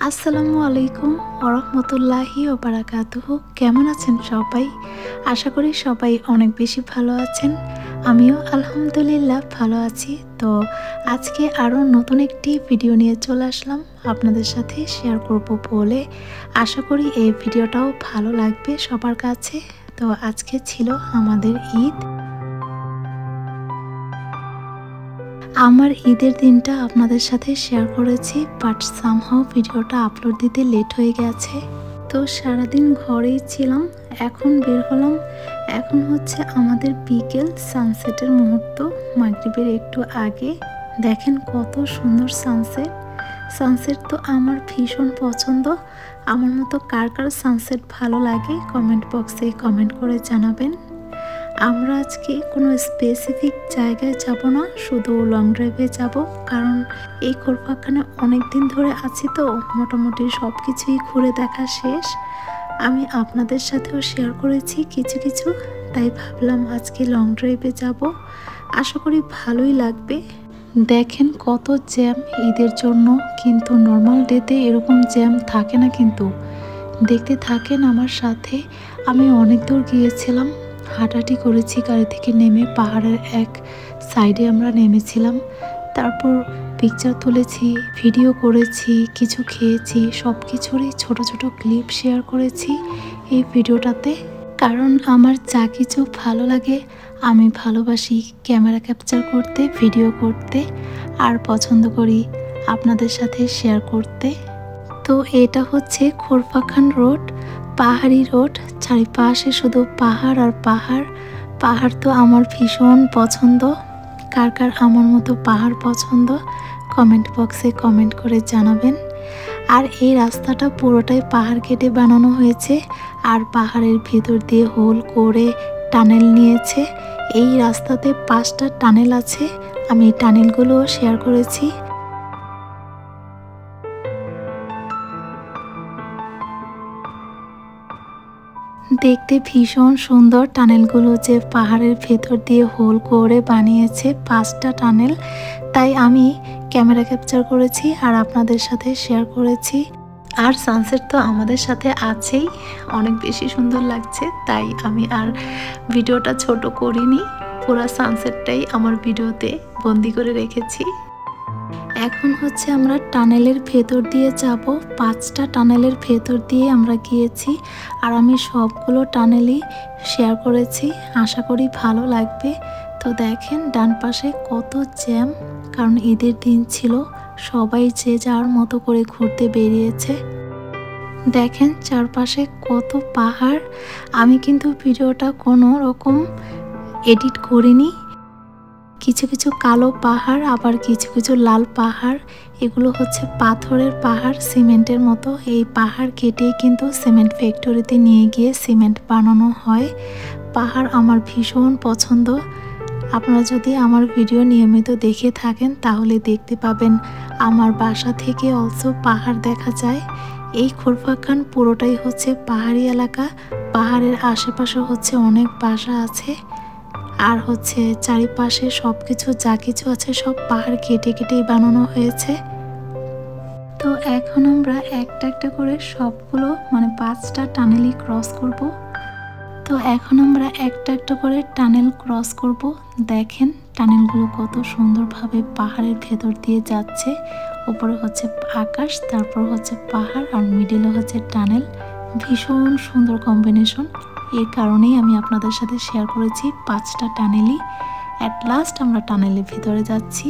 আসসালামু আলাইকুম ওরহমতুল্লাহি ওবারাকাতুহু। কেমন আছেন সবাই? আশা করি সবাই অনেক বেশি ভালো আছেন। আমিও আলহামদুলিল্লাহ ভালো আছি। তো আজকে আরও নতুন একটি ভিডিও নিয়ে চলে আসলাম আপনাদের সাথে শেয়ার করব বলে। আশা করি এই ভিডিওটাও ভালো লাগবে সবার কাছে। তো আজকে ছিল আমাদের ঈদ। আমার ঈদের দিনটা আপনাদের সাথে শেয়ার করেছি, বাট সামহাও ভিডিওটা আপলোড দিতে লেট হয়ে গেছে। তো সারাদিন ঘরেই ছিলাম, এখন বের হলাম। এখন হচ্ছে আমাদের বিকেল সানসেটের মুহূর্ত, মাগরিবের একটু আগে। দেখেন কত সুন্দর সানসেট। সানসেট তো আমার ভীষণ পছন্দ। আমার মতো কার কার সানসেট ভালো লাগে কমেন্ট বক্সে কমেন্ট করে জানাবেন। আমরা আজকে কোনো স্পেসিফিক জায়গায় যাব না, শুধু লং ড্রাইভে যাব, কারণ এই খোরপাখানে অনেক দিন ধরে আছি তো মোটামুটি সব কিছুই ঘুরে দেখা শেষ। আমি আপনাদের সাথেও শেয়ার করেছি কিছু কিছু, তাই ভাবলাম আজকে লং ড্রাইভে যাব। আশা করি ভালোই লাগবে। দেখেন কত জ্যাম ঈদের জন্য, কিন্তু নর্মাল ডেতে এরকম জ্যাম থাকে না। কিন্তু দেখতে থাকেন আমার সাথে। আমি অনেক দূর গিয়েছিলাম, হাঁটাহাঁটি করেছি গাড়ি থেকে নেমে। পাহাড়ের এক সাইডে আমরা নেমেছিলাম, তারপর পিকচার তুলেছি, ভিডিও করেছি, কিছু খেয়েছি, সব কিছুরই ছোট ছোট ক্লিপ শেয়ার করেছি এই ভিডিওটাতে। কারণ আমার যা কিছু ভালো লাগে আমি ভালোবাসি ক্যামেরা ক্যাপচার করতে, ভিডিও করতে, আর পছন্দ করি আপনাদের সাথে শেয়ার করতে। তো এটা হচ্ছে খোরপাখান রোড, পাহাড়ি রোড, চারিপাশে শুধু পাহাড় আর পাহাড়। পাহাড় তো আমার ভীষণ পছন্দ। কার কার আমার মতো পাহাড় পছন্দ কমেন্ট বক্সে কমেন্ট করে জানাবেন। আর এই রাস্তাটা পুরোটাই পাহাড় কেটে বানানো হয়েছে, আর পাহাড়ের ভিতর দিয়ে হোল করে টানেল নিয়েছে। এই রাস্তাতে 5টা টানেল আছে, আমি টানেলগুলো শেয়ার করেছি। দেখতে ভীষণ সুন্দর টানেলগুলো, যে পাহাড়ের ভেতর দিয়ে হোল করে বানিয়েছে 5টা টানেল। তাই আমি ক্যামেরা ক্যাপচার করেছি আর আপনাদের সাথে শেয়ার করেছি। আর সানসেট তো আমাদের সাথে আছেই, অনেক বেশি সুন্দর লাগছে, তাই আমি আর ভিডিওটা ছোট করিনি। পুরো সানসেটটাই আমার ভিডিওতে বন্দি করে রেখেছি। এখন হচ্ছে আমরা টানেলের ভেতর দিয়ে যাব। 5টা টানেলের ভেতর দিয়ে আমরা গিয়েছি, আর আমি সবগুলো টানেলই শেয়ার করেছি। আশা করি ভালো লাগবে। তো দেখেন ডান পাশে কত জ্যাম, কারণ ঈদের দিন ছিল, সবাই যে যার মতো করে ঘুরতে বেরিয়েছে। দেখেন চারপাশে কত পাহাড়। আমি কিন্তু ভিডিওটা কোনো রকম এডিট করিনি। কিছু কিছু কালো পাহাড়, আবার কিছু কিছু লাল পাহাড়। এগুলো হচ্ছে পাথরের পাহাড়, সিমেন্টের মতো। এই পাহাড় কেটেই কিন্তু সিমেন্ট ফ্যাক্টরিতে নিয়ে গিয়ে সিমেন্ট বানানো হয়। পাহাড় আমার ভীষণ পছন্দ। আপনারা যদি আমার ভিডিও নিয়মিত দেখে থাকেন তাহলে দেখতে পাবেন আমার বাসা থেকে অলসো পাহাড় দেখা যায়। এই খোরপাখান পুরোটাই হচ্ছে পাহাড়ি এলাকা। পাহাড়ের আশেপাশে হচ্ছে অনেক বাসা আছে, আর হচ্ছে চারিপাশে সব কিছু যা কিছু আছে সব পাহাড় কেটে কেটেই বানানো হয়েছে। তো এখন আমরা একটা একটা করে সবগুলো 5টা টানেলই ক্রস করব। তো এখন আমরা একটা একটা করে টানেল ক্রস করব। দেখেন টানেলগুলো কত সুন্দরভাবে পাহাড়ের ভেতর দিয়ে যাচ্ছে। উপরে হচ্ছে আকাশ, তারপর হচ্ছে পাহাড়, আর মিডিলে হচ্ছে টানেল। ভীষণ সুন্দর কম্বিনেশন। এর কারণেই আমি আপনাদের সাথে শেয়ার করেছি 5টা টানেলই। অ্যাট লাস্ট আমরা টানেলের ভিতরে যাচ্ছি।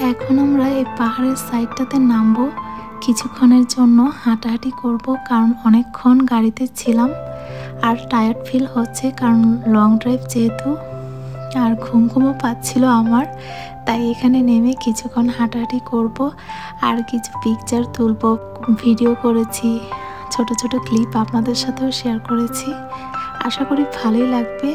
এখন আমরা এই পাহাড়ের সাইডটাতে নামবো, কিছুক্ষণের জন্য হাঁটাহাঁটি করব, কারণ অনেকক্ষণ গাড়িতে ছিলাম আর টায়ার্ড ফিল হচ্ছে, কারণ লং ড্রাইভ যেহেতু, আর ঘুমও পাচ্ছিল আমার। তাই এখানে নেমে কিছুক্ষণ হাঁটাহাঁটি করব আর কিছু পিকচার তুলব, ভিডিও করেছি, ছোট ছোট ক্লিপ আপনাদের সাথেও শেয়ার করেছি। আশা করি ভালোই লাগবে।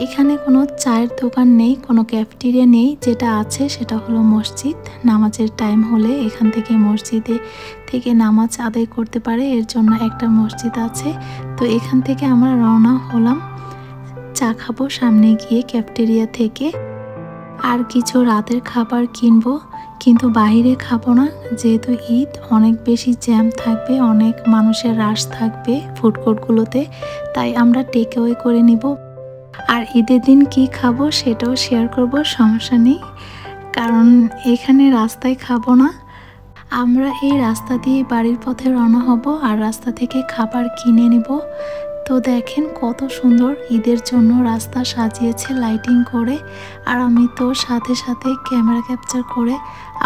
এখানে কোনো চায়ের দোকান নেই, কোনো ক্যাফেটেরিয়া নেই, যেটা আছে সেটা হলো মসজিদ। নামাজের টাইম হলে এখান থেকে মসজিদে থেকে নামাজ আদায় করতে পারে, এর জন্য একটা মসজিদ আছে। তো এখান থেকে আমরা রওনা হলাম, চা খাবো সামনে গিয়ে ক্যাফেটেরিয়া থেকে, আর কিছু রাতের খাবার কিনবো, কিন্তু বাইরে খাবো না, যেহেতু ঈদ অনেক বেশি জ্যাম থাকবে, অনেক মানুষের রাশ থাকবে ফুডকোর্টগুলোতে, তাই আমরা টেক অ্যাওয়ে করে নিব। আর ঈদের দিন কি খাবো সেটাও শেয়ার করব, সমস্যা নেই, কারণ এখানে রাস্তায় খাবো না। আমরা এই রাস্তা দিয়ে বাড়ির পথে রওনা হব আর রাস্তা থেকে খাবার কিনে নেব। তো দেখেন কত সুন্দর ঈদের জন্য রাস্তা সাজিয়েছে লাইটিং করে, আর আমি তো সাথে সাথে ক্যামেরা ক্যাপচার করে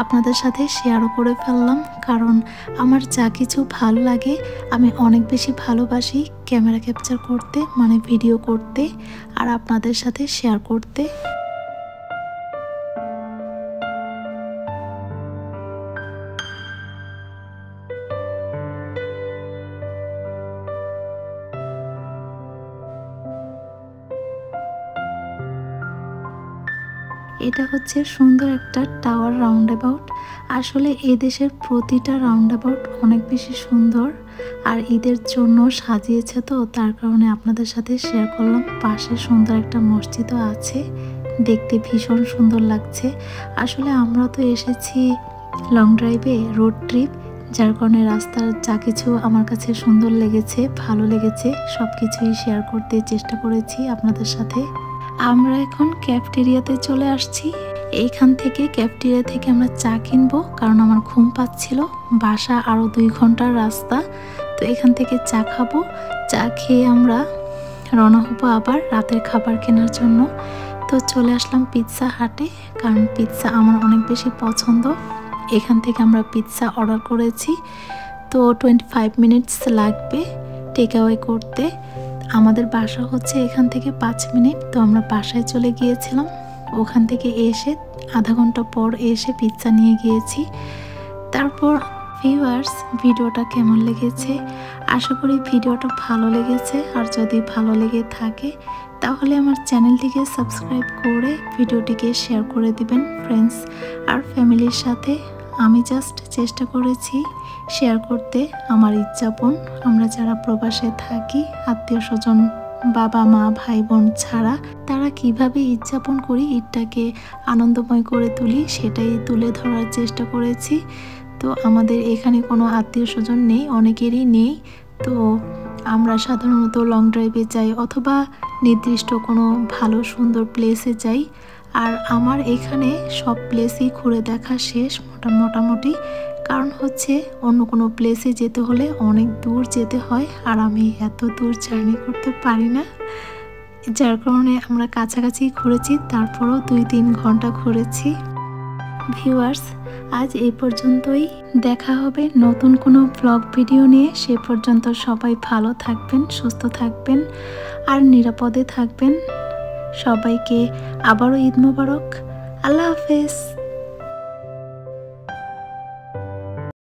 আপনাদের সাথে শেয়ারও করে ফেললাম, কারণ আমার যা কিছু ভালো লাগে আমি অনেক বেশি ভালোবাসি ক্যামেরা ক্যাপচার করতে, মানে ভিডিও করতে আর আপনাদের সাথে শেয়ার করতে। এটা হচ্ছে সুন্দর একটা টাওয়ার রাউন্ড অ্যাবাউট। আসলে এই দেশের প্রতিটা রাউন্ড অ্যাবাউট অনেক বেশি সুন্দর, আর ঈদের জন্য সাজিয়েছে, তো তার কারণে আপনাদের সাথে শেয়ার করলাম। পাশে সুন্দর একটা মসজিদও আছে, দেখতে ভীষণ সুন্দর লাগছে। আসলে আমরা তো এসেছি লং ড্রাইভে, রোড ট্রিপ, যার কারণে রাস্তার যা কিছু আমার কাছে সুন্দর লেগেছে, ভালো লেগেছে, সব কিছুই শেয়ার করতে চেষ্টা করেছি আপনাদের সাথে। আমরা এখন ক্যাফেটেরিয়াতে চলে আসছি। এইখান থেকে ক্যাফেটেরিয়া থেকে আমরা চা কিনবো, কারণ আমার ঘুম পাচ্ছিল, বাসা আরও 2 ঘন্টার রাস্তা। তো এখান থেকে চা খাবো, চা খেয়ে আমরা রওনা হবো আবার রাতের খাবার কেনার জন্য। তো চলে আসলাম পিৎজা হাটে, কারণ পিৎজা আমার অনেক বেশি পছন্দ। এখান থেকে আমরা পিৎজা অর্ডার করেছি, তো 25 মিনিটস লাগবে টেক অ্যাওয়ে করতে। আমাদের বাসা হচ্ছে এখান থেকে 5 মিনিট, তো আমরা বাসায় চলে গিয়েছিলাম। ওখান থেকে এসে আধা ঘন্টা পর এসে পিৎজা নিয়ে গিয়েছি। তারপর ভিউয়ার্স, ভিডিওটা কেমন লেগেছে? আশা করি ভিডিওটা ভালো লেগেছে, আর যদি ভালো লেগে থাকে তাহলে আমার চ্যানেলটিকে সাবস্ক্রাইব করে ভিডিওটিকে শেয়ার করে দিবেন ফ্রেন্ডস আর ফ্যামিলির সাথে। আমি জাস্ট চেষ্টা করেছি শেয়ার করতে আমার উদযাপন, আমরা যারা প্রবাসে থাকি, আত্মীয় স্বজন, বাবা মা ভাই বোন ছাড়া তারা কিভাবে উদযাপন করি, ঈদটাকে আনন্দময় করে তুলি, সেটাই তুলে ধরার চেষ্টা করেছি। তো আমাদের এখানে কোনো আত্মীয় স্বজন নেই, অনেকেরই নেই। তো আমরা সাধারণত লং ড্রাইভে যাই অথবা নির্দিষ্ট কোনো ভালো সুন্দর প্লেসে যাই। আর আমার এখানে সব প্লেসই ঘুরে দেখা শেষ মোটামুটি, কারণ হচ্ছে অন্য কোনো প্লেসে যেতে হলে অনেক দূর যেতে হয়, আর আমি এত দূর জার্নি করতে পারি না, যার কারণে আমরা কাছাকাছি ঘুরেছি, তারপরও 2-3 ঘন্টা ঘুরেছি। ভিউয়ার্স, আজ এই পর্যন্তই, দেখা হবে নতুন কোনো ব্লগ ভিডিও নিয়ে। সে পর্যন্ত সবাই ভালো থাকবেন, সুস্থ থাকবেন আর নিরাপদে থাকবেন। সবাইকে আবারও ঈদ মোবারক। আল্লাহ হাফেজ।